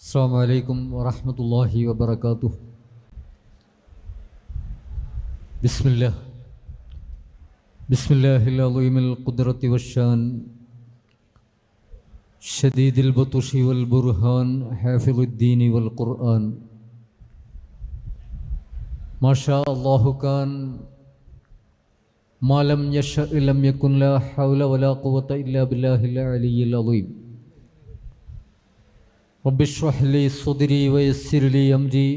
अस्सलामु अलैकुम वरहमतुल्लाहि वबरकातुह। बिस्मिल्लाह बिस्मिल्लाहिल अज़ीमिल क़ुद्रति वश्शान शदीदिल बतुशि वल बुरहान हाफ़िज़ुद्दीन वल क़ुरआन। माशा अल्लाहु कान मा लम यशअ लम यकुन ला हौला वला क़ुव्वता इल्ला बिल्लाहिल अलिय्यिल अज़ीम। रब्बि इश्रह ली सदरी व यस्सिर ली अमरी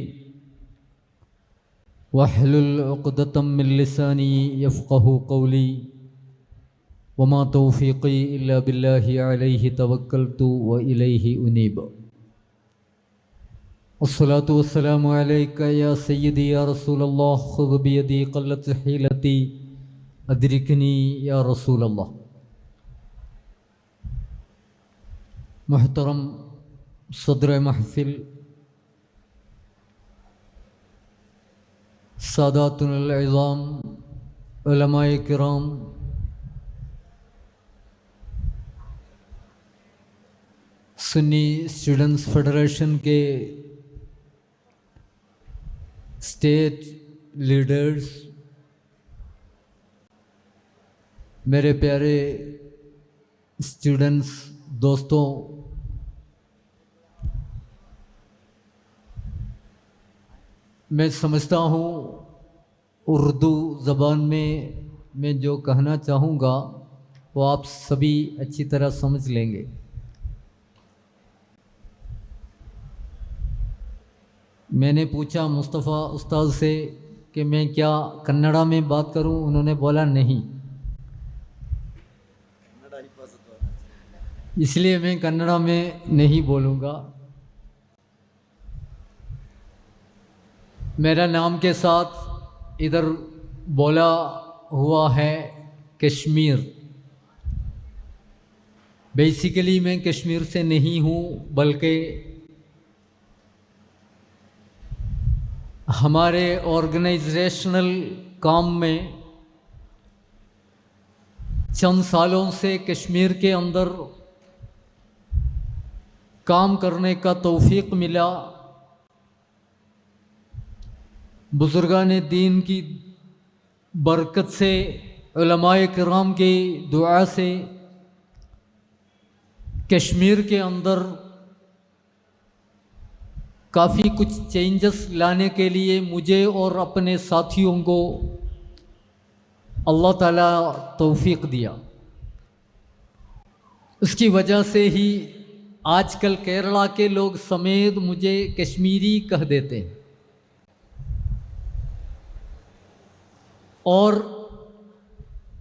वहलुल उक़दतम मिन लिसानी यफ़क़हू क़ौली वमा तौफ़ीक़ी इल्ला बिल्लाहि अलैहि तवक्कलतु व इलैहि उनीब। अस्सलातु वस्सलामु अलैका या सय्यदी या रसूलल्लाह ख़ुज़ बियदी क़ल्लत हीलती अदरिकनी या रसूलल्लाह। मुहतरम सदर महफिल, सादातुल इज़ाम, उलमाए किराम, सुन्नी स्टूडेंट्स फेडरेशन के स्टेट लीडर्स, मेरे प्यारे स्टूडेंट्स दोस्तों, मैं समझता हूँ उर्दू ज़बान में मैं जो कहना चाहूँगा वो आप सभी अच्छी तरह समझ लेंगे। मैंने पूछा मुस्तफ़ा उस्ताद से कि मैं क्या कन्नड़ा में बात करूं, उन्होंने बोला नहीं, इसलिए मैं कन्नड़ा में नहीं बोलूँगा। मेरा नाम के साथ इधर बोला हुआ है कश्मीर। बेसिकली मैं कश्मीर से नहीं हूँ, बल्कि हमारे ऑर्गेनाइजेशनल काम में चंद सालों से कश्मीर के अंदर काम करने का तौफीक मिला। बुज़ुर्गान दीन की बरकत से, उलमाए किराम की दुआ से कश्मीर के अंदर काफ़ी कुछ चेंजेस लाने के लिए मुझे और अपने साथियों को अल्लाह ताला तौफीक दिया। उसकी वजह से ही आजकल केरला के लोग समेत मुझे कश्मीरी कह देते हैं। और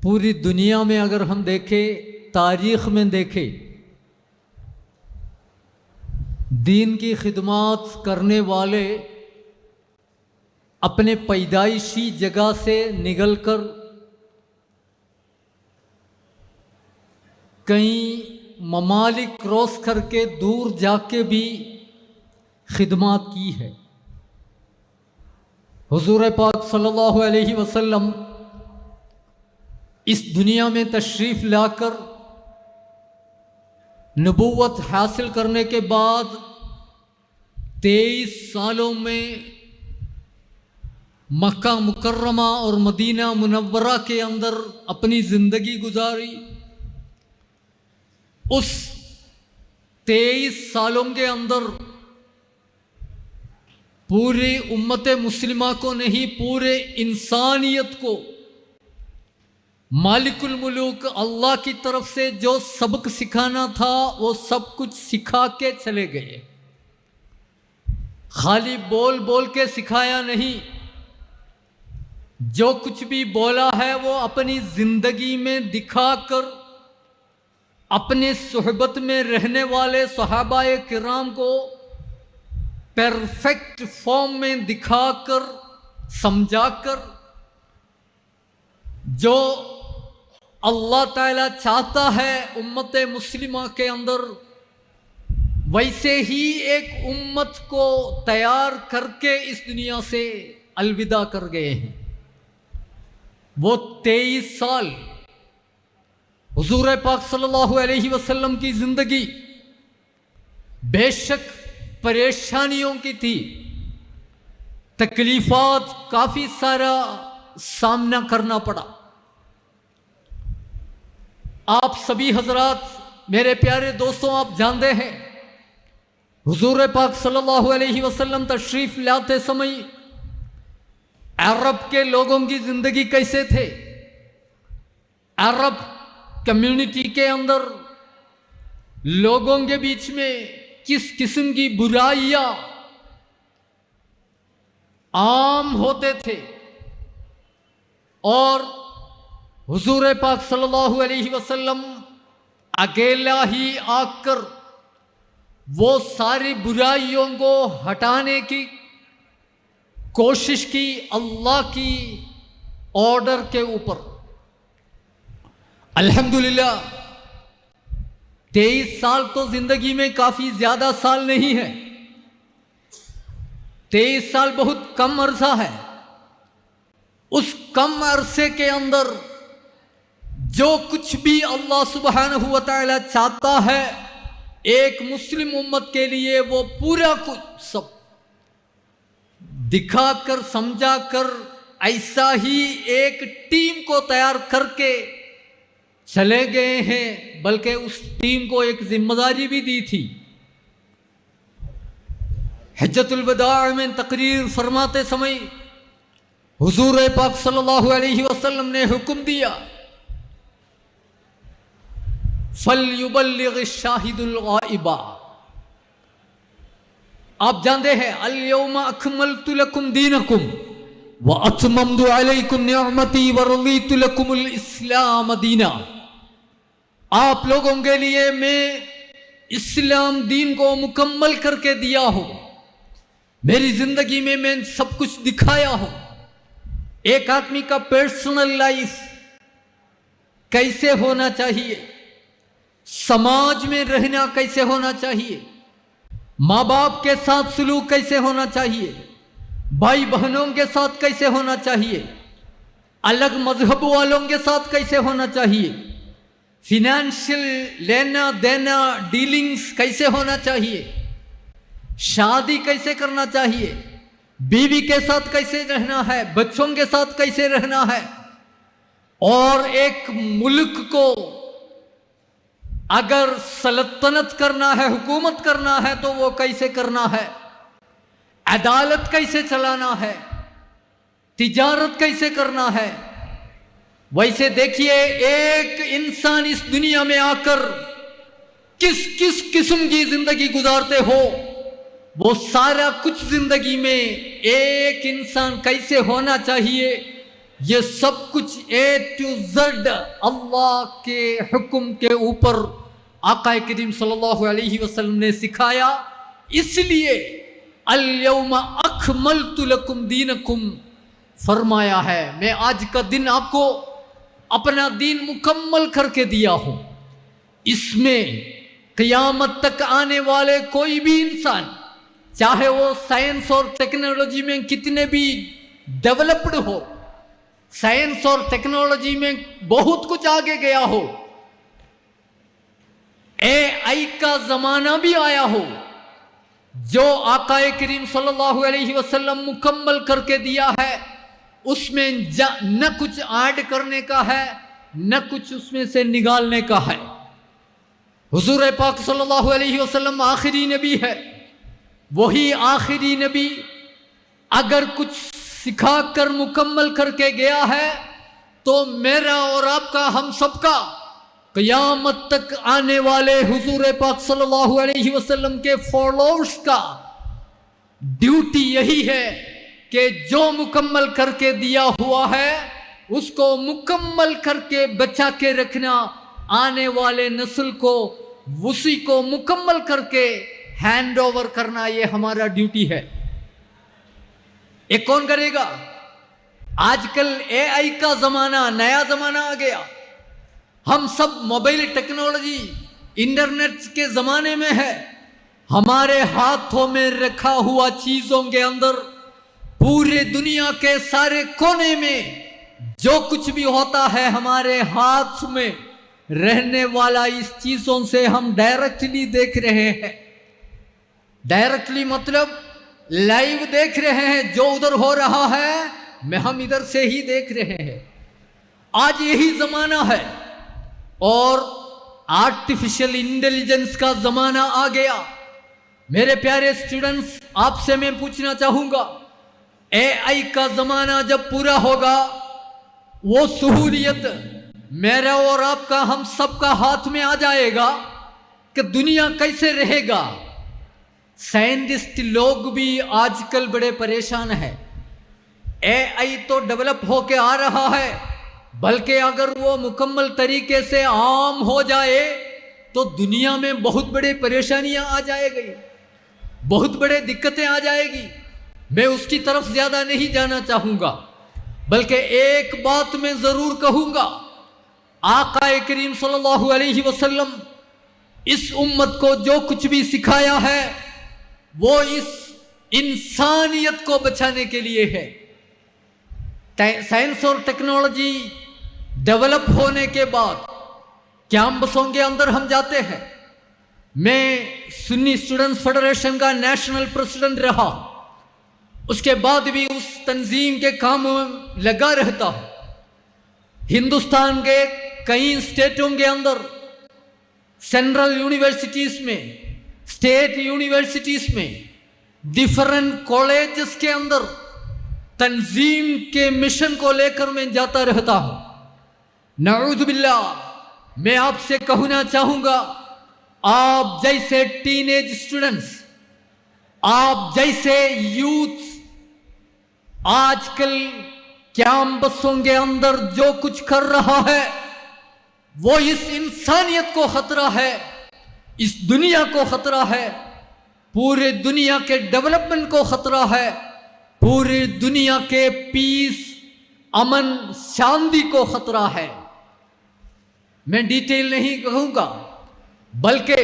पूरी दुनिया में अगर हम देखें, तारीख़ में देखें, दीन की खिदमत करने वाले अपने पैदाइशी जगह से निकलकर कई ममालिक क्रॉस करके दूर जाके भी खिदमत की है। हुजूर पाक सल्लल्लाहु अलैहि वसल्लम इस दुनिया में तशरीफ़ लाकर नबूवत हासिल करने के बाद 23 सालों में मक्का मुकर्रमा और मदीना मुनव्वरा के अंदर अपनी ज़िंदगी गुजारी। उस 23 सालों के अंदर पूरी उम्मत मुस्लिमा को नहीं, पूरे इंसानियत को मालिकुल मुलूक अल्लाह की तरफ से जो सबक सिखाना था वो सब कुछ सिखा के चले गए। खाली बोल बोल के सिखाया नहीं, जो कुछ भी बोला है वो अपनी जिंदगी में दिखाकर अपने सोहबत में रहने वाले सहाबाए किराम को परफेक्ट फॉर्म में दिखाकर, समझाकर, जो अल्लाह ताला चाहता है उम्मत मुस्लिमा के अंदर, वैसे ही एक उम्मत को तैयार करके इस दुनिया से अलविदा कर गए हैं। वो 23 साल हुजूर पाक सल्लल्लाहु अलैहि वसल्लम की ज़िंदगी बेशक परेशानियों की थी, तकलीफात काफी सारा सामना करना पड़ा। आप सभी हजरात, मेरे प्यारे दोस्तों, आप जानते हैं हुजूर पाक सल्लल्लाहु अलैहि वसल्लम तशरीफ लाते समय अरब के लोगों की जिंदगी कैसे थे। अरब कम्युनिटी के अंदर लोगों के बीच में किस किस्म की बुराइयां आम होते थे, और हुजूर पाक सल्लल्लाहु अलैहि वसल्लम अकेला ही आकर वो सारी बुराइयों को हटाने की कोशिश की, अल्लाह की ऑर्डर के ऊपर। अल्हम्दुलिल्लाह 23 साल तो जिंदगी में काफी ज्यादा साल नहीं है। 23 साल बहुत कम अरसा है। उस कम अरसे के अंदर जो कुछ भी अल्लाह सुब्हानहु व तआला चाहता है एक मुस्लिम उम्मत के लिए, वो पूरा कुछ सब दिखाकर समझाकर ऐसा ही एक टीम को तैयार करके चले गए हैं। बल्कि उस टीम को एक जिम्मेदारी भी दी थी। हज्जतुल वदा में तकरीर फरमाते समय हुजूर पाक सल्लल्लाहु अलैहि वसल्लम ने हुक्म दिया, फल युबल्लिग शाहिदुल गाइबा। आप जानते हैं अल यौमा अकमलतु लकुम दीनकुम व अतममतु अलैकुम निअमती व रदीतु लकुमुल इस्लाम दीना। आप लोगों के लिए मैं इस्लाम दीन को मुकम्मल करके दिया हूं। मेरी जिंदगी में मैं सब कुछ दिखाया हूं। एक आदमी का पर्सनल लाइफ कैसे होना चाहिए, समाज में रहना कैसे होना चाहिए, माँ बाप के साथ सलूक कैसे होना चाहिए, भाई बहनों के साथ कैसे होना चाहिए, अलग मजहब वालों के साथ कैसे होना चाहिए, फिनेंशियल लेना देना डीलिंग्स कैसे होना चाहिए, शादी कैसे करना चाहिए, बीवी के साथ कैसे रहना है, बच्चों के साथ कैसे रहना है, और एक मुल्क को अगर सल्तनत करना है, हुकूमत करना है तो वो कैसे करना है, अदालत कैसे चलाना है, तिजारत कैसे करना है। वैसे देखिए एक इंसान इस दुनिया में आकर किस किस किस्म की जिंदगी गुजारते हो, वो सारा कुछ जिंदगी में एक इंसान कैसे होना चाहिए, ये सब कुछ ए टू जेड अल्लाह के हुक्म के ऊपर आका करीम सल्लल्लाहु अलैहि वसल्लम ने सिखाया। इसलिए अल यौमा अकमलतु लकुम दीनकुम फरमाया है, मैं आज का दिन आपको अपना दीन मुकम्मल करके दिया हूं। इसमें क़यामत तक आने वाले कोई भी इंसान, चाहे वो साइंस और टेक्नोलॉजी में कितने भी डेवलप्ड हो, साइंस और टेक्नोलॉजी में बहुत कुछ आगे गया हो, एआई का जमाना भी आया हो, जो आका करीम सल्लल्लाहु अलैहि वसल्लम मुकम्मल करके दिया है उसमें न कुछ ऐड करने का है न कुछ उसमें से निकालने का है। हुजूर पाक सल्लल्लाहु अलैहि वसल्लम आखिरी नबी है। वही आखिरी नबी अगर कुछ सिखा कर मुकम्मल करके गया है तो मेरा और आपका, हम सबका, क़यामत तक आने वाले हुजूर पाक सल्लल्लाहु अलैहि वसल्लम के फॉलोअर्स का ड्यूटी यही है कि जो मुकम्मल करके दिया हुआ है उसको मुकम्मल करके बचा के रखना, आने वाले नस्ल को उसी को मुकम्मल करके हैंड ओवर करना, ये हमारा ड्यूटी है। ये कौन करेगा? आजकल एआई का जमाना, नया जमाना आ गया। हम सब मोबाइल टेक्नोलॉजी, इंटरनेट के जमाने में है। हमारे हाथों में रखा हुआ चीजों के अंदर पूरे दुनिया के सारे कोने में जो कुछ भी होता है हमारे हाथ में रहने वाला, इस चीजों से हम डायरेक्टली देख रहे हैं। डायरेक्टली मतलब लाइव देख रहे हैं, जो उधर हो रहा है मैं हम इधर से ही देख रहे हैं। आज यही जमाना है और आर्टिफिशियल इंटेलिजेंस का जमाना आ गया। मेरे प्यारे स्टूडेंट्स, आपसे मैं पूछना चाहूंगा, एआई का जमाना जब पूरा होगा, वो सहूलियत मेरा और आपका, हम सबका हाथ में आ जाएगा कि दुनिया कैसे रहेगा। साइंटिस्ट लोग भी आजकल बड़े परेशान हैं। एआई तो डेवलप होके आ रहा है, बल्कि अगर वो मुकम्मल तरीके से आम हो जाए तो दुनिया में बहुत बड़ी परेशानियां आ जाएगी, बहुत बड़े दिक्कतें आ जाएगी। मैं उसकी तरफ ज्यादा नहीं जाना चाहूंगा, बल्कि एक बात मैं जरूर कहूंगा, आका करीम सल्लल्लाहु अलैहि वसल्लम इस उम्मत को जो कुछ भी सिखाया है वो इस इंसानियत को बचाने के लिए है। साइंस और टेक्नोलॉजी डेवलप होने के बाद कैंपसों के अंदर हम जाते हैं। मैं सुन्नी स्टूडेंट्स फेडरेशन का नेशनल प्रेसिडेंट रहा, उसके बाद भी उस तंजीम के काम में लगा रहता हूं। हिंदुस्तान के कई स्टेटों के अंदर, सेंट्रल यूनिवर्सिटीज में, स्टेट यूनिवर्सिटीज में, डिफरेंट कॉलेजेस के अंदर तंजीम के मिशन को लेकर मैं जाता रहता हूं। नऊज़ बिल्लाह, मैं आपसे कहना चाहूंगा, आप जैसे टीनेज स्टूडेंट्स, आप जैसे यूथ आजकल कैंपसों के अंदर जो कुछ कर रहा है वो इस इंसानियत को खतरा है, इस दुनिया को खतरा है, पूरे दुनिया के डेवलपमेंट को खतरा है, पूरी दुनिया के पीस, अमन, शांति को खतरा है। मैं डिटेल नहीं कहूंगा, बल्कि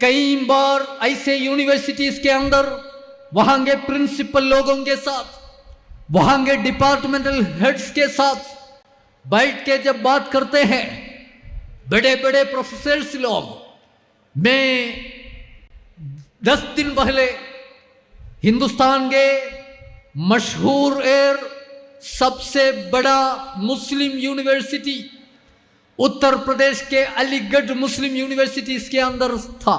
कई बार ऐसे यूनिवर्सिटीज के अंदर वहां के प्रिंसिपल लोगों के साथ, वहां के डिपार्टमेंटल हेड्स के साथ बैठ के जब बात करते हैं, बड़े बड़े प्रोफेसर्स लोग, मैं 10 दिन पहले हिंदुस्तान के मशहूर एयर सबसे बड़ा मुस्लिम यूनिवर्सिटी उत्तर प्रदेश के अलीगढ़ मुस्लिम यूनिवर्सिटी के अंदर था।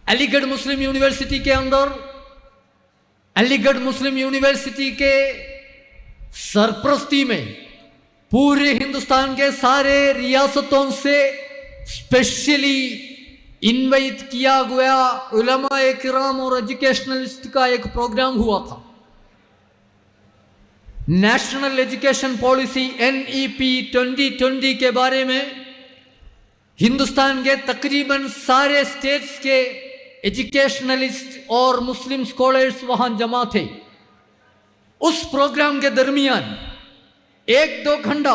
अलीगढ़ मुस्लिम यूनिवर्सिटी के अंदर, अलीगढ़ मुस्लिम यूनिवर्सिटी के सरपरस्ती में पूरे हिंदुस्तान के सारे रियासतों से स्पेशली इनवाइट किया गया उलमाए किराम और एजुकेशनलिस्ट का एक प्रोग्राम हुआ था। नेशनल एजुकेशन पॉलिसी NEP 2020 के बारे में हिंदुस्तान के तकरीबन सारे स्टेट्स के एजुकेशनलिस्ट और मुस्लिम स्कॉलर्स वहां जमा थे। उस प्रोग्राम के दरमियान 1-2 घंटा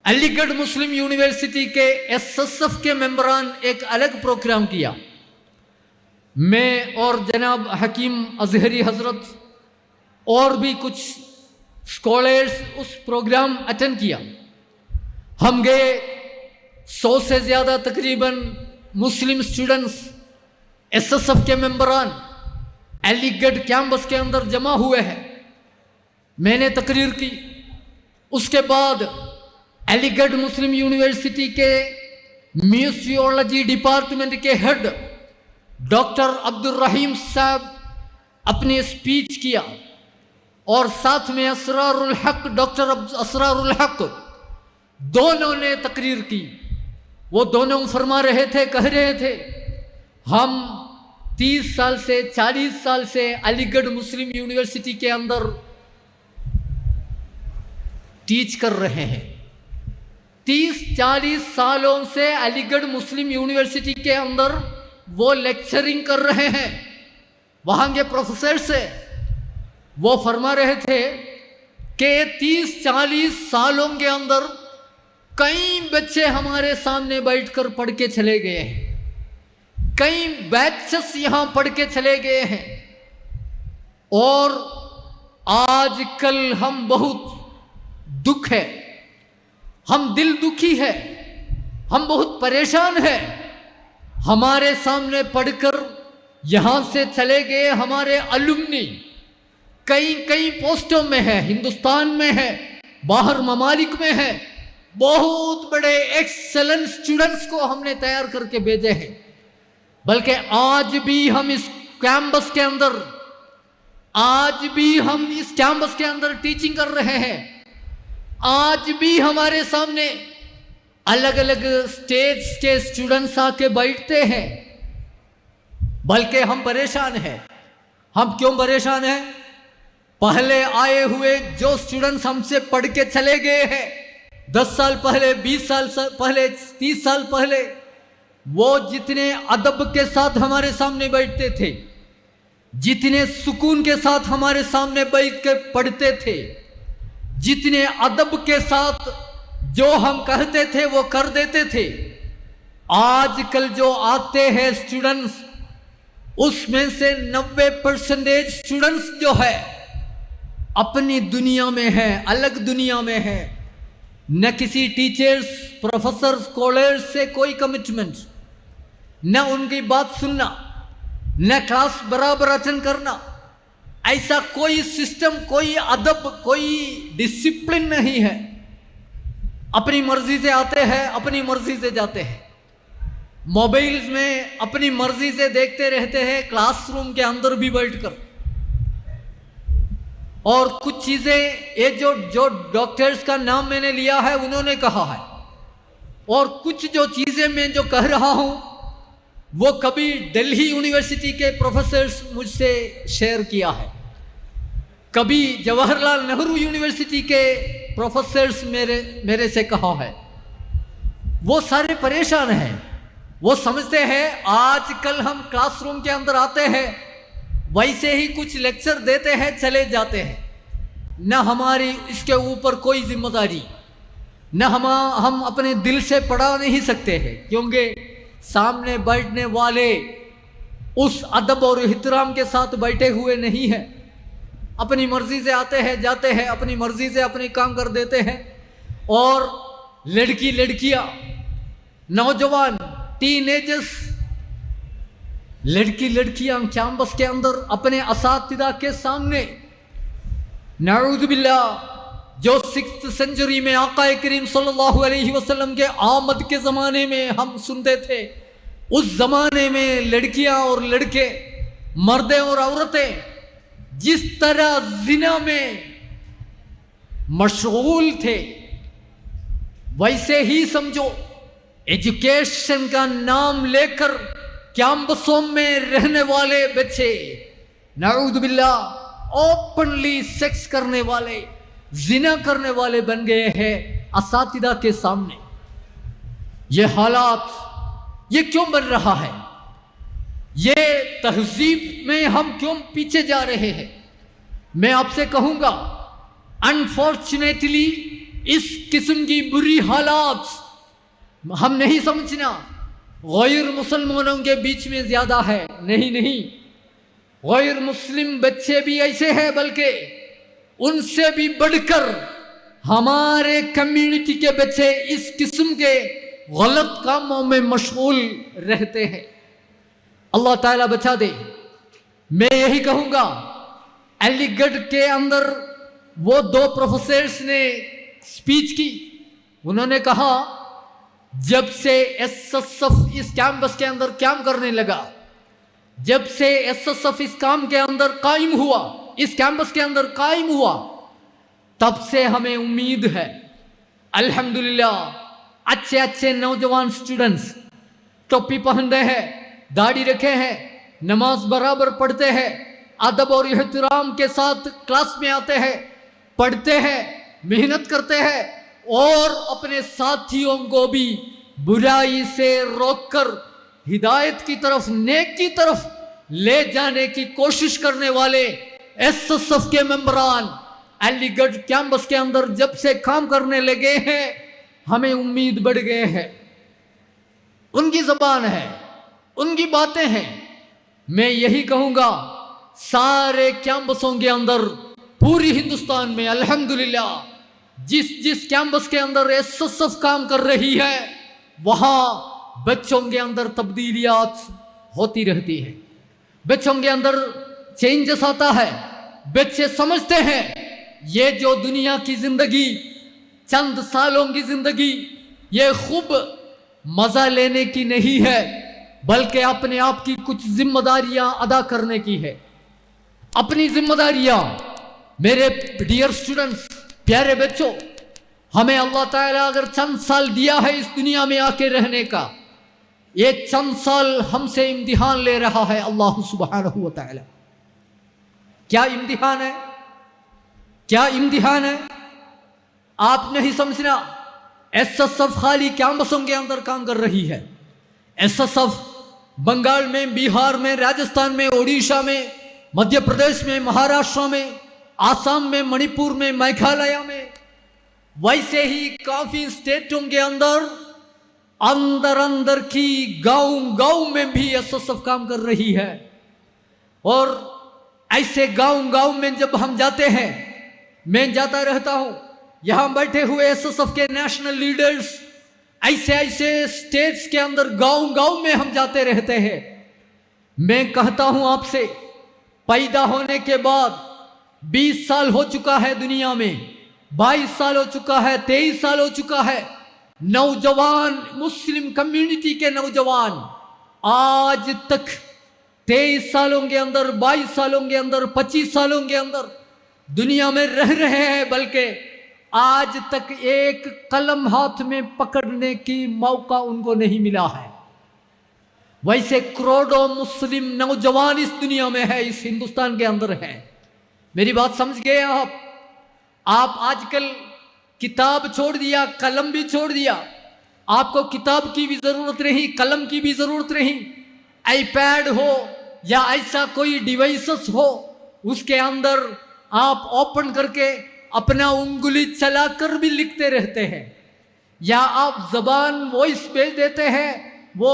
अलीगढ़ मुस्लिम यूनिवर्सिटी के SSF के मेंबरान एक अलग प्रोग्राम किया। मैं और जनाब हकीम अजहरी हजरत और भी कुछ स्कॉलर्स उस प्रोग्राम अटेंड किया। हम गए, 100 से ज़्यादा तकरीबन मुस्लिम स्टूडेंट्स, SSF के मेंबरान अलीगढ़ कैंपस के अंदर जमा हुए हैं। मैंने तकरीर की। उसके बाद अलीगढ़ मुस्लिम यूनिवर्सिटी के म्यूजियोलॉजी डिपार्टमेंट के हेड डॉक्टर अब्दुल रहीम साहब अपने स्पीच किया और साथ में असरारुल हक, डॉक्टर असरारुल हक दोनों ने तकरीर की। वो दोनों फरमा रहे थे, कह रहे थे, हम 30 साल से 40 साल से अलीगढ़ मुस्लिम यूनिवर्सिटी के अंदर टीच कर रहे हैं। 30-40 सालों से अलीगढ़ मुस्लिम यूनिवर्सिटी के अंदर वो लेक्चरिंग कर रहे हैं। वहाँ के प्रोफेसर से वो फरमा रहे थे कि 30-40 सालों के अंदर कई बच्चे हमारे सामने बैठकर पढ़ के चले गए हैं, कई बैचेस यहाँ पढ़ के चले गए हैं, और आजकल हम बहुत दुख है, हम दिल दुखी है, हम बहुत परेशान है, हमारे सामने पढ़कर यहां से चले गए हमारे अलुमनी कई कई पोस्टों में है, हिंदुस्तान में है, बाहर ममालिक में है। बहुत बड़े एक्सेलेंट स्टूडेंट्स को हमने तैयार करके भेजे हैं। बल्कि आज भी हम इस कैंपस के अंदर टीचिंग कर रहे हैं। आज भी हमारे सामने अलग अलग स्टेट्स के स्टूडेंट्स आके बैठते हैं। बल्कि हम परेशान हैं। हम क्यों परेशान हैं? पहले आए हुए जो स्टूडेंट्स हमसे पढ़ के चले गए हैं 10 साल पहले, 20 साल पहले, 30 साल पहले, वो जितने अदब के साथ हमारे सामने बैठते थे, जितने सुकून के साथ हमारे सामने बैठ के पढ़ते थे, जितने अदब के साथ जो हम कहते थे वो कर देते थे, आजकल जो आते हैं स्टूडेंट्स, उसमें से 90% स्टूडेंट्स जो है अपनी दुनिया में है, अलग दुनिया में है। न किसी टीचर्स, प्रोफेसर, स्कॉलर्स से कोई कमिटमेंट, न उनकी बात सुनना, न क्लास बराबर अटेंड करना। ऐसा कोई सिस्टम, कोई अदब, कोई डिसिप्लिन नहीं है। अपनी मर्जी से आते हैं, अपनी मर्जी से जाते हैं। मोबाइल्स में अपनी मर्जी से देखते रहते हैं, क्लासरूम के अंदर भी बैठकर। और कुछ चीजें ये जो डॉक्टर्स का नाम मैंने लिया है उन्होंने कहा है, और कुछ जो चीजें मैं जो कह रहा हूं वो कभी दिल्ली यूनिवर्सिटी के प्रोफेसर्स मुझसे शेयर किया है, कभी जवाहरलाल नेहरू यूनिवर्सिटी के प्रोफेसर्स मेरे से कहा है। वो सारे परेशान हैं। वो समझते हैं आजकल हम क्लासरूम के अंदर आते हैं, वैसे ही कुछ लेक्चर देते हैं, चले जाते हैं। न हमारी इसके ऊपर कोई जिम्मेदारी, न हम अपने दिल से पढ़ा नहीं सकते हैं, क्योंकि सामने बैठने वाले उस अदब और एहतराम के साथ बैठे हुए नहीं हैं। अपनी मर्जी से आते हैं, जाते हैं, अपनी मर्जी से अपने काम कर देते हैं। और लड़कियां, नौजवान, टीनेजर्स, लड़कियां कैंपस के अंदर अपने असातिदा के सामने, नाऊज़ बिल्लाह, जो 6th सेंचुरी में आका करीम सल्लल्लाहु अलैहि वसल्लम के आमद के ज़माने में हम सुनते थे, उस ज़माने में लड़कियां और लड़के, मर्दें और औरतें जिस तरह जिना में मशगूल थे, वैसे ही समझो एजुकेशन का नाम लेकर कैंपसों में रहने वाले बच्चे, नाऊज़ बिल्लाह, ओपनली सेक्स करने वाले, जिना करने वाले बन गए हैं असातिदा के सामने। ये हालात ये क्यों बन रहा है? ये तहजीब में हम क्यों पीछे जा रहे हैं? मैं आपसे कहूंगा, अनफॉर्चुनेटली इस किस्म की बुरी हालात हम नहीं समझना गैर मुसलमानों के बीच में ज्यादा है। नहीं, गैर मुस्लिम बच्चे भी ऐसे हैं, बल्कि उनसे भी बढ़कर हमारे कम्युनिटी के बच्चे इस किस्म के गलत कामों में मशगूल रहते हैं। अल्लाह ताला बचा दे। मैं यही कहूंगा, अलीगढ़ के अंदर वो 2 प्रोफेसर्स ने स्पीच की। उन्होंने कहा, जब से एसएसएफ इस कैंपस के अंदर काम करने लगा, जब से एसएसएफ इस काम के अंदर कायम हुआ, इस कैंपस के अंदर कायम हुआ, तब से हमें उम्मीद है, अल्हम्दुलिल्लाह, अच्छे नौजवान स्टूडेंट्स टोपी पहनते हैं, दाढ़ी रखे हैं, नमाज बराबर पढ़ते हैं, अदब और एहतराम के साथ क्लास में आते हैं, पढ़ते हैं, मेहनत करते हैं, और अपने साथियों को भी बुराई से रोककर हिदायत की तरफ, नेक की तरफ ले जाने की कोशिश करने वाले एसएसएफ के मेंबरान अलीगढ़ कैंपस के अंदर जब से काम करने लगे हैं, हमें उम्मीद बढ़ गए हैं। उनकी जबान है, उनकी बातें हैं। मैं यही कहूंगा, सारे कैंपसों के अंदर पूरी हिंदुस्तान में अल्हम्दुलिल्लाह जिस कैंपस के अंदर एसएसएफ काम कर रही है, वहां बच्चों के अंदर तब्दीलियात होती रहती है, बच्चों के अंदर चेंजेस आता है। बच्चे समझते हैं ये जो दुनिया की जिंदगी, चंद सालों की जिंदगी, ये खूब मजा लेने की नहीं है, बल्कि अपने आप की कुछ जिम्मेदारियां अदा करने की है। अपनी जिम्मेदारियां, मेरे डियर स्टूडेंट्स, प्यारे बच्चों, हमें अल्लाह ताला अगर चंद साल दिया है इस दुनिया में आके रहने का, ये चंद साल हमसे इम्तिहान ले रहा है अल्लाह सुब्हानहू व तआला। क्या इम्तिहान है? क्या इम्तिहान है? आप नहीं समझना। एसएसएफ खाली कैंपसों के अंदर काम कर रही है। एसएसएफ बंगाल में, बिहार में, राजस्थान में, उड़ीसा में, मध्य प्रदेश में, महाराष्ट्र में, आसाम में, मणिपुर में, मेघालय में, वैसे ही काफी स्टेटों के अंदर अंदर अंदर की गांव गांव में भी एसएसएफ काम कर रही है। और ऐसे गांव गांव में जब हम जाते हैं, मैं जाता रहता हूं, यहां बैठे हुए एसएसएफ के नेशनल लीडर्स ऐसे ऐसे स्टेट्स के अंदर गांव गांव में हम जाते रहते हैं। मैं कहता हूं आपसे, पैदा होने के बाद 20 साल हो चुका है दुनिया में, 22 साल हो चुका है, 23 साल हो चुका है। नौजवान, मुस्लिम कम्युनिटी के नौजवान आज तक 23 सालों के अंदर, 22 सालों के अंदर, 25 सालों के अंदर दुनिया में रह रहे हैं, बल्कि आज तक एक कलम हाथ में पकड़ने की मौका उनको नहीं मिला है। वैसे करोड़ों मुस्लिम नौजवान इस दुनिया में है, इस हिंदुस्तान के अंदर है। मेरी बात समझ गए आप? आप आजकल किताब छोड़ दिया, कलम भी छोड़ दिया। आपको किताब की भी जरूरत नहीं, कलम की भी जरूरत नहीं। आईपैड हो या ऐसा कोई डिवाइसेस हो, उसके अंदर आप ओपन करके अपना उंगली चलाकर भी लिखते रहते हैं, या आप जबान वॉइस भेज देते हैं, वो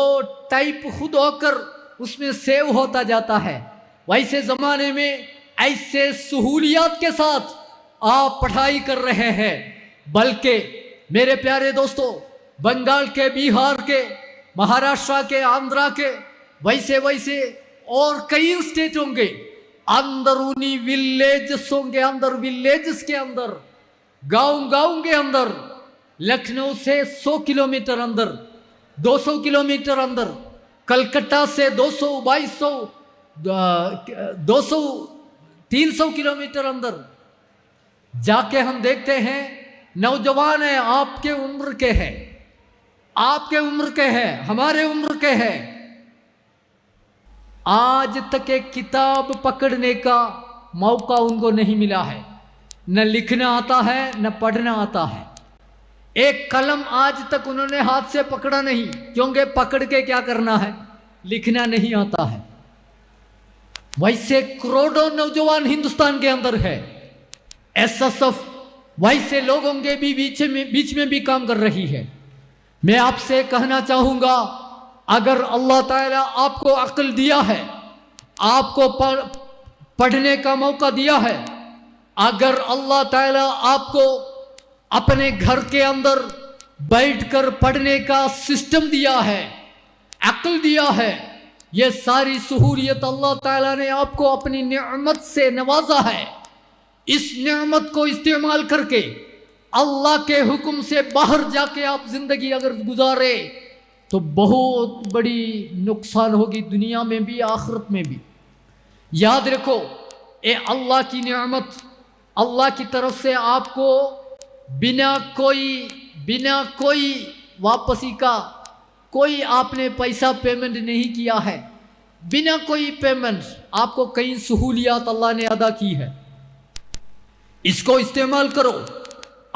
टाइप खुद होकर उसमें सेव होता जाता है। वैसे जमाने में ऐसे सहूलियात के साथ आप पढ़ाई कर रहे हैं। बल्कि मेरे प्यारे दोस्तों, बंगाल के, बिहार के, महाराष्ट्र के, आंध्रा के, वैसे वैसे और कई स्टेटों के अंदरूनी विलेजेसों के अंदर, विलेजेस के अंदर, गांव गांव के अंदर, लखनऊ से 100 किलोमीटर अंदर, 200 किलोमीटर अंदर, कलकत्ता से 200, 200, 300 किलोमीटर अंदर जाके हम देखते हैं, नौजवान है, आपके उम्र के हैं, आपके उम्र के हैं, हमारे उम्र के हैं, आज तक एक किताब पकड़ने का मौका उनको नहीं मिला है। न लिखना आता है, न पढ़ना आता है। एक कलम आज तक उन्होंने हाथ से पकड़ा नहीं, क्योंकि पकड़ के क्या करना है, लिखना नहीं आता है। वैसे करोड़ों नौजवान हिंदुस्तान के अंदर है। एसएसएफ वैसे लोगों के भी बीच में भी काम कर रही है। मैं आपसे कहना चाहूंगा, अगर अल्लाह ताला आपको अक्ल दिया है, आपको पढ़ने का मौका दिया है, अगर अल्लाह ताला आपको अपने घर के अंदर बैठकर पढ़ने का सिस्टम दिया है, अक्ल दिया है, ये सारी सहूलियत अल्लाह ताला ने आपको अपनी नेमत से नवाजा है। इस नेमत को इस्तेमाल करके अल्लाह के हुक्म से बाहर जाके आप जिंदगी अगर गुजारे तो बहुत बड़ी नुकसान होगी, दुनिया में भी आखिरत में भी। याद रखो, ये अल्लाह की नेमत, अल्लाह की तरफ से आपको बिना कोई वापसी का, कोई आपने पैसा पेमेंट नहीं किया है, बिना कोई पेमेंट आपको कई सहूलियात अल्लाह ने अदा की है। इसको इस्तेमाल करो,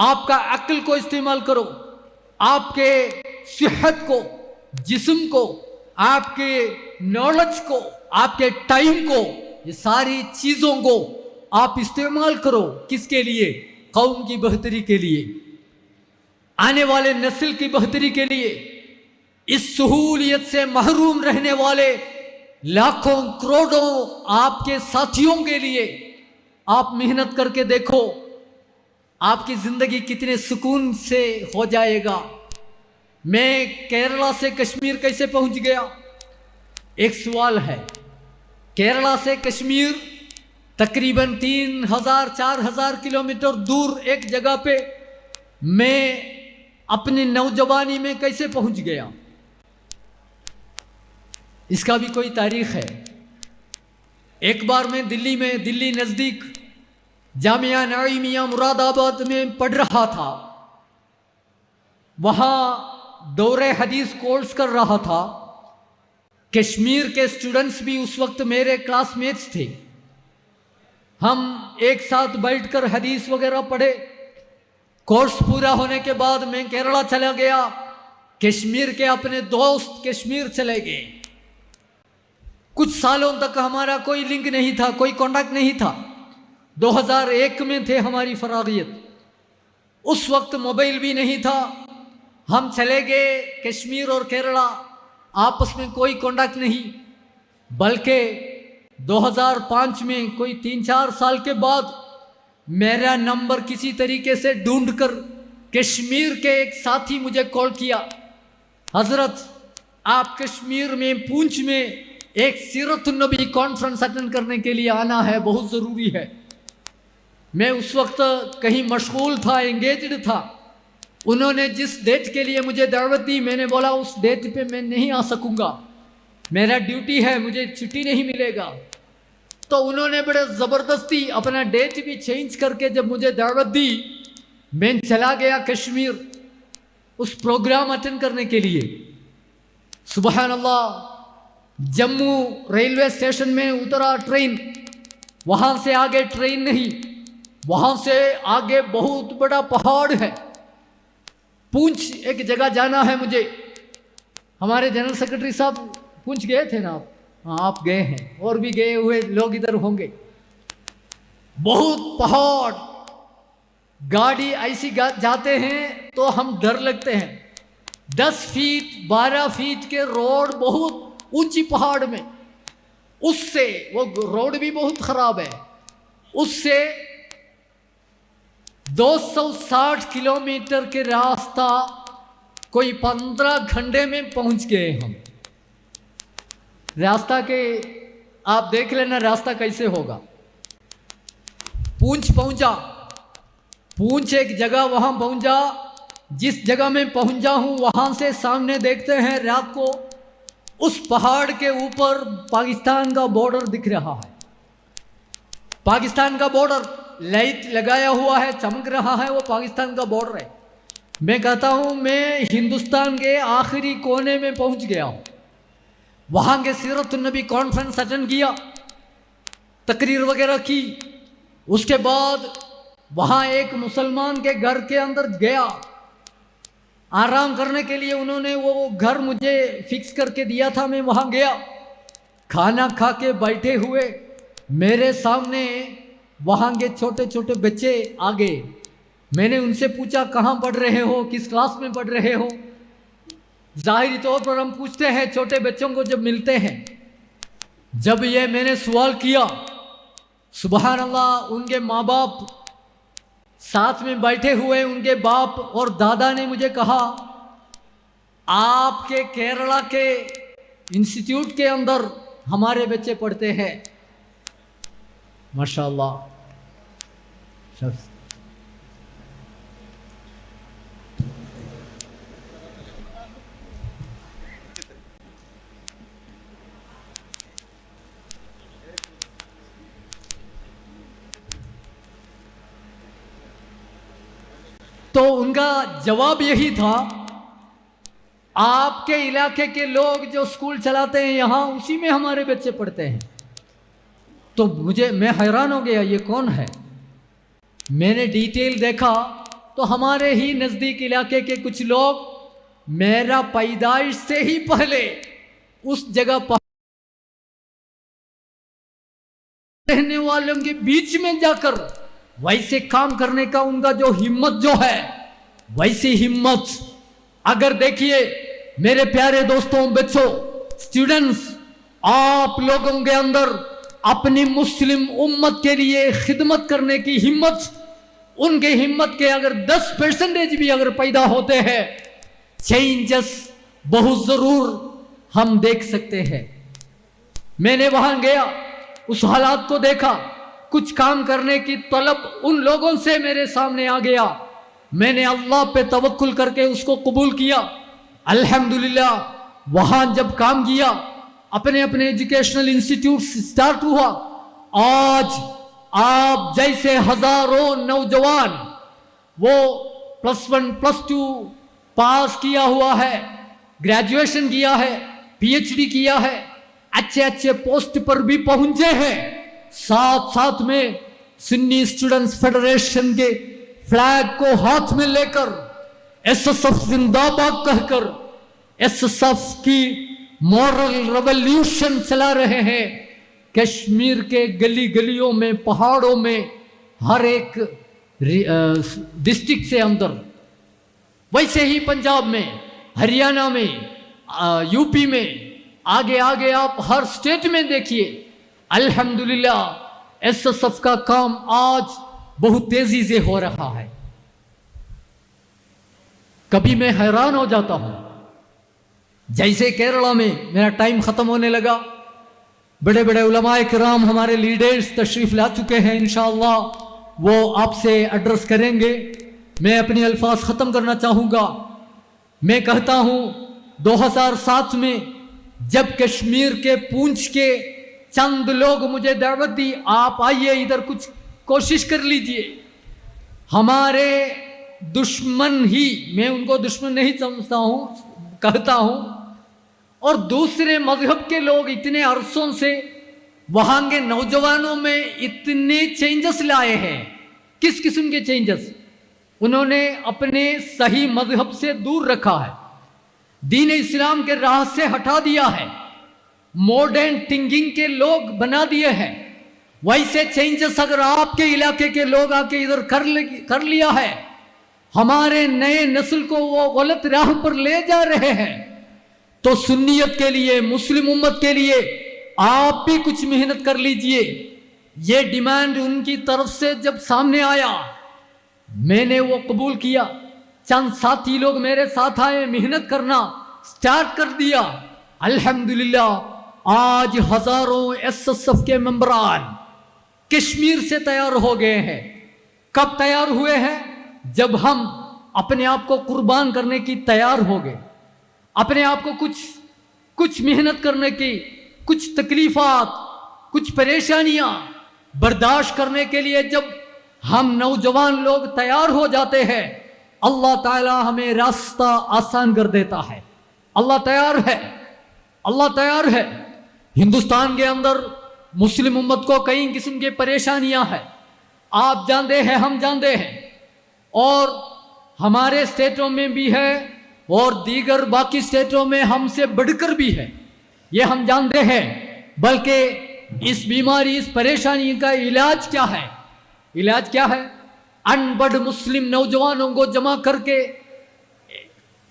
आपका अक्ल को इस्तेमाल करो, आपके सेहत को, जिस्म को, आपके नॉलेज को, आपके टाइम को, ये सारी चीजों को आप इस्तेमाल करो। किसके लिए? कौम की बेहतरी के लिए, आने वाले नस्ल की बेहतरी के लिए। इस सहूलियत से महरूम रहने वाले लाखों करोड़ों आपके साथियों के लिए आप मेहनत करके देखो, आपकी जिंदगी कितने सुकून से हो जाएगा। मैं केरला से कश्मीर कैसे पहुंच गया? एक सवाल है। केरला से कश्मीर तकरीबन 3000-4000 किलोमीटर दूर एक जगह पे मैं अपनी नौजवानी में कैसे पहुंच गया? इसका भी कोई तारीख है। एक बार मैं दिल्ली नज़दीक जामिया नईमिया मुरादाबाद में पढ़ रहा था। वहाँ दौरे हदीस कोर्स कर रहा था। कश्मीर के स्टूडेंट्स भी उस वक्त मेरे क्लासमेट्स थे। हम एक साथ बैठकर हदीस वगैरह पढ़े। कोर्स पूरा होने के बाद मैं केरला चला गया। कश्मीर के अपने दोस्त कश्मीर चले गए। कुछ सालों तक हमारा कोई लिंक नहीं था, कोई कांटेक्ट नहीं था। 2001 में थे हमारी फरागियत। उस वक्त मोबाइल भी नहीं था। हम चले गए कश्मीर और केरला, आपस में कोई कांटेक्ट नहीं। बल्कि 2005 में कोई 3-4 साल के बाद मेरा नंबर किसी तरीके से ढूंढकर कश्मीर के एक साथी मुझे कॉल किया, हजरत आप कश्मीर में पूंछ में एक सीरतुन्नबी कॉन्फ्रेंस अटेंड करने के लिए आना है, बहुत ज़रूरी है। मैं उस वक्त कहीं मशगूल था, एंगेज्ड था। उन्होंने जिस डेट के लिए मुझे दावत दी, मैंने बोला उस डेट पे मैं नहीं आ सकूंगा, मेरा ड्यूटी है, मुझे छुट्टी नहीं मिलेगा। तो उन्होंने बड़े ज़बरदस्ती अपना डेट भी चेंज करके जब मुझे दावत दी, मैं चला गया कश्मीर उस प्रोग्राम अटेंड करने के लिए। सुबहान अल्लाह, जम्मू रेलवे स्टेशन में उतरा ट्रेन। वहाँ से आगे ट्रेन नहीं, वहाँ से आगे बहुत बड़ा पहाड़ है। पूंछ एक जगह जाना है मुझे। हमारे जनरल सेक्रेटरी साहब पूंछ गए थे ना आप? हाँ, आप गए हैं, और भी गए हुए लोग इधर होंगे। बहुत पहाड़, गाड़ी ऐसी जाते हैं तो हम डर लगते हैं। 10 फीट 12 फीट के रोड, बहुत ऊंची पहाड़ में, उससे वो रोड भी बहुत खराब है, उससे 260 किलोमीटर के रास्ता कोई 15 घंटे में पहुंच गए हम। रास्ता के आप देख लेना रास्ता कैसे होगा। पूंछ पहुंचा, पूंछ एक जगह वहां पहुंचा। जिस जगह में पहुंचा हूं वहां से सामने देखते हैं रात को उस पहाड़ के ऊपर पाकिस्तान का बॉर्डर दिख रहा है। पाकिस्तान का बॉर्डर लाइट लगाया हुआ है, चमक रहा है, वो पाकिस्तान का बॉर्डर है। मैं कहता हूं मैं हिंदुस्तान के आखिरी कोने में पहुंच गया हूं। वहां के सीरतुन्नबी कॉन्फ्रेंस अटेंड किया, तकरीर वगैरह की। उसके बाद वहां एक मुसलमान के घर के अंदर गया आराम करने के लिए। उन्होंने वो घर मुझे फिक्स करके दिया था। मैं वहां गया, खाना खा के बैठे हुए मेरे सामने वहां के छोटे छोटे बच्चे आ गए। मैंने उनसे पूछा कहाँ पढ़ रहे हो, किस क्लास में पढ़ रहे हो। जाहिरी तौर पर हम पूछते हैं छोटे बच्चों को जब मिलते हैं। जब ये मैंने सवाल किया, सुबहान अल्लाह, उनके माँ बाप साथ में बैठे हुए, उनके बाप और दादा ने मुझे कहा आपके केरला के इंस्टीट्यूट के अंदर हमारे बच्चे पढ़ते हैं। माशाअल्लाह। तो उनका जवाब यही था, आपके इलाके के लोग जो स्कूल चलाते हैं यहाँ, उसी में हमारे बच्चे पढ़ते हैं। तो मैं हैरान हो गया, ये कौन है। मैंने डिटेल देखा तो हमारे ही नज़दीक इलाके के कुछ लोग मेरा पैदाइश से ही पहले उस जगह रहने वालों के बीच में जाकर वैसे काम करने का उनका जो हिम्मत जो है, वैसी हिम्मत अगर देखिए मेरे प्यारे दोस्तों, बच्चों, स्टूडेंट्स, आप लोगों के अंदर अपनी मुस्लिम उम्मत के लिए खिदमत करने की हिम्मत, उनके हिम्मत के अगर 10% भी अगर पैदा होते हैं, चेंजेस बहुत जरूर हम देख सकते हैं। मैंने वहां गया, उस हालात को देखा, कुछ काम करने की तलब उन लोगों से मेरे सामने आ गया। मैंने अल्लाह पे तवक्कुल करके उसको कबूल किया। अल्हम्दुलिल्लाह वहां जब काम किया, अपने अपने एजुकेशनल इंस्टीट्यूट स्टार्ट हुआ। आज आप जैसे हजारों नौजवान, वो +1 +2 पास किया हुआ है, ग्रेजुएशन किया है, PhD किया है, अच्छे अच्छे पोस्ट पर भी पहुंचे हैं। साथ साथ में सुन्नी स्टूडेंट्स फेडरेशन के फ्लैग को हाथ में लेकर SSF जिंदाबाद कहकर SSF की मॉरल रेवोल्यूशन चला रहे हैं। कश्मीर के गली गलियों में, पहाड़ों में, हर एक डिस्ट्रिक्ट से अंदर, वैसे ही पंजाब में, हरियाणा में, यूपी में, आगे आगे आप हर स्टेट में देखिए। अल्हम्दुलिल्लाह SSF का काम आज बहुत तेजी से हो रहा है। कभी मैं हैरान हो जाता हूं, जैसे केरला में, मेरा टाइम खत्म होने लगा, बड़े बड़े उलमाए किराम हमारे लीडर्स तशरीफ ला चुके हैं, इंशाअल्लाह वो आपसे एड्रेस करेंगे। मैं अपनी अल्फाज खत्म करना चाहूंगा। मैं कहता हूं 2007 में जब कश्मीर के पूंछ के चंद लोग मुझे दावत दी, आप आइए इधर कुछ कोशिश कर लीजिए। हमारे दुश्मन ही, मैं उनको दुश्मन नहीं समझता हूं, कहता हूं, और दूसरे मजहब के लोग इतने अरसों से वहां के नौजवानों में इतने चेंजेस लाए हैं। किस किस्म के चेंजेस? उन्होंने अपने सही मजहब से दूर रखा है, दीन इस्लाम के राह से हटा दिया है, मॉडर्न थिंकिंग के लोग बना दिए हैं। वैसे चेंजेस अगर आपके इलाके के लोग आके इधर कर लिया है, हमारे नए नस्ल को वो गलत राह पर ले जा रहे हैं, तो सुन्नियत के लिए, मुस्लिम उम्मत के लिए आप भी कुछ मेहनत कर लीजिए। ये डिमांड उनकी तरफ से जब सामने आया, मैंने वो कबूल किया। चंद साथी लोग मेरे साथ आए, मेहनत करना स्टार्ट कर दिया। अल्हम्दुलिल्लाह आज हजारों SSF के मेंबरान कश्मीर से तैयार हो गए हैं। कब तैयार हुए हैं? जब हम अपने आप को कुर्बान करने की तैयार हो गए, अपने आप को कुछ मेहनत करने की, कुछ तकलीफात, कुछ परेशानियां बर्दाश्त करने के लिए जब हम नौजवान लोग तैयार हो जाते हैं, अल्लाह ताला हमें रास्ता आसान कर देता है। अल्लाह तैयार है, अल्लाह तैयार है। हिंदुस्तान के अंदर मुस्लिम उम्मत को कई किस्म की परेशानियां हैं, आप जानते हैं, हम जानते हैं, और हमारे स्टेटों में भी है और दीगर बाकी स्टेटों में हमसे बढ़कर भी है, ये हम जानते हैं। बल्कि इस बीमारी, इस परेशानी का इलाज क्या है? इलाज क्या है? अनपढ़ मुस्लिम नौजवानों को जमा करके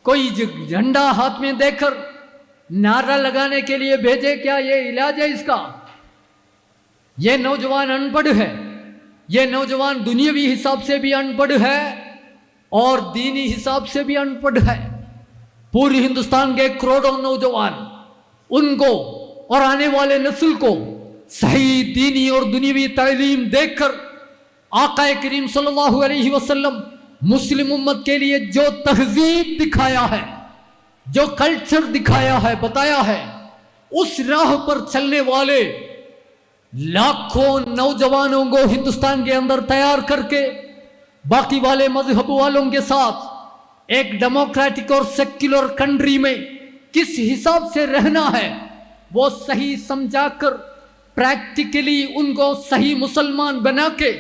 कोई झंडा हाथ में देकर नारा लगाने के लिए भेजे, क्या ये इलाज है इसका? ये नौजवान अनपढ़ है, ये नौजवान दुनियावी हिसाब से भी अनपढ़ है और दीनी हिसाब से भी अनपढ़ है। पूरे हिंदुस्तान के करोड़ों नौजवान, उनको और आने वाले नस्ल को सही दीनी और दुनियावी तालीम देकर आका करीम सल्लल्लाहु अलैहि वसल्लम मुस्लिम उम्मत के लिए जो तहजीब दिखाया है, जो कल्चर दिखाया है, बताया है, उस राह पर चलने वाले लाखों नौजवानों को हिंदुस्तान के अंदर तैयार करके बाकी वाले मजहब वालों के साथ एक डेमोक्रेटिक और सेक्युलर कंट्री में किस हिसाब से रहना है वो सही समझाकर प्रैक्टिकली उनको सही मुसलमान बना के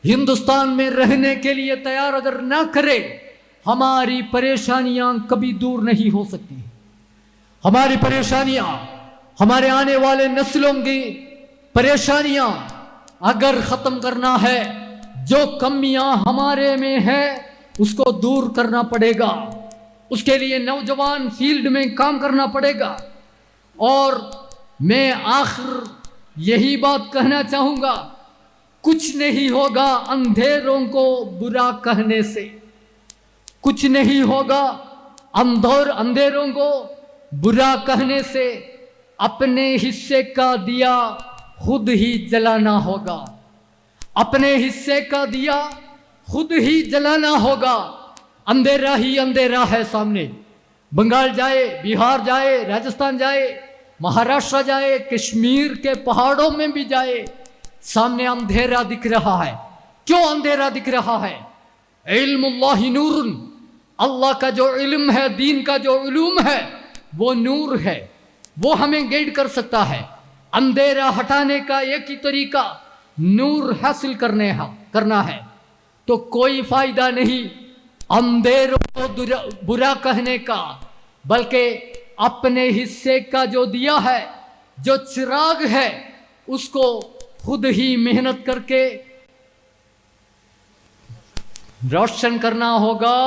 हिंदुस्तान में रहने के लिए तैयार अगर ना करे, हमारी परेशानियां कभी दूर नहीं हो सकती। हमारी परेशानियां, हमारे आने वाले नस्लों की परेशानियां अगर खत्म करना है, जो कमियां हमारे में है उसको दूर करना पड़ेगा। उसके लिए नौजवान फील्ड में काम करना पड़ेगा। और मैं आखिर यही बात कहना चाहूंगा, कुछ नहीं होगा अंधेरों को बुरा कहने से, कुछ नहीं होगा अंधेरों को बुरा कहने से अपने हिस्से का दिया खुद ही जलाना होगा। अपने हिस्से का दिया खुद ही जलाना होगा। अंधेरा ही अंधेरा है सामने। बंगाल जाए, बिहार जाए, राजस्थान जाए, महाराष्ट्र जाए, कश्मीर के पहाड़ों में भी जाए, सामने अंधेरा दिख रहा है। क्यों अंधेरा दिख रहा है? इल्मुल्लाहि नूरुन, अल्लाह का जो इल्म है, दीन का जो इल्म है, वो नूर है, वो हमें गाइड कर सकता है। अंधेरा हटाने का एक ही तरीका नूर हासिल करना है। तो कोई फायदा नहीं अंधेरों को बुरा कहने का, बल्कि अपने हिस्से का जो दिया है, जो चिराग है, उसको खुद ही मेहनत करके रोशन करना होगा।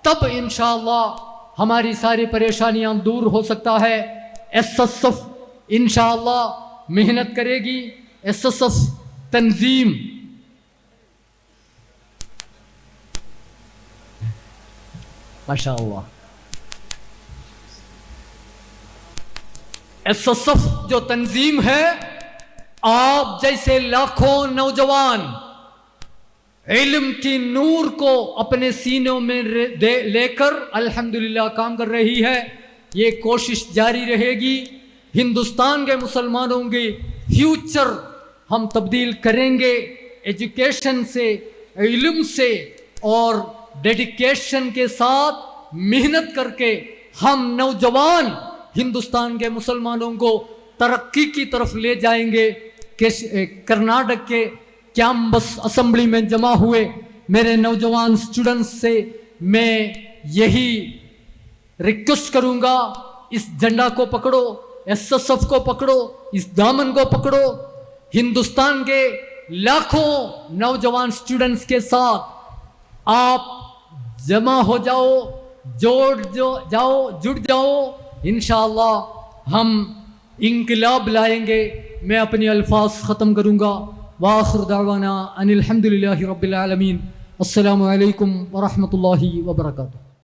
तब इंशाअल्लाह हमारी सारी परेशानियां दूर हो सकता है। एसएसएफ इंशाअल्लाह मेहनत करेगी। एसएसएफ तंजीम माशाअल्लाह, एसएसएफ जो तंजीम है, आप जैसे लाखों नौजवान इल्म की नूर को अपने सीनों में लेकर अल्हम्दुलिल्लाह काम कर रही है। ये कोशिश जारी रहेगी। हिंदुस्तान के मुसलमानों के फ्यूचर हम तब्दील करेंगे एजुकेशन से, इल्म से और डेडिकेशन के साथ मेहनत करके। हम नौजवान हिंदुस्तान के मुसलमानों को तरक्की की तरफ ले जाएंगे। कर्नाटक के कैंपस असेंबली में जमा हुए मेरे नौजवान स्टूडेंट्स से मैं यही रिक्वेस्ट करूंगा, इस झंडा को पकड़ो, एसएसएफ को पकड़ो, इस दामन को पकड़ो। हिंदुस्तान के लाखों नौजवान स्टूडेंट्स के साथ आप जमा हो जाओ, जुड़ जाओ। इंशाअल्लाह हम इंकलाब लाएंगे। मैं अपनी अल्फाज ख़त्म करूंगा। वाखिर दावाना अनिल हम्दुलिल्लाहि रब्बिल आलमीन। अस्सलामु अलैकुम व रहमतुल्लाहि व बरकातुहू।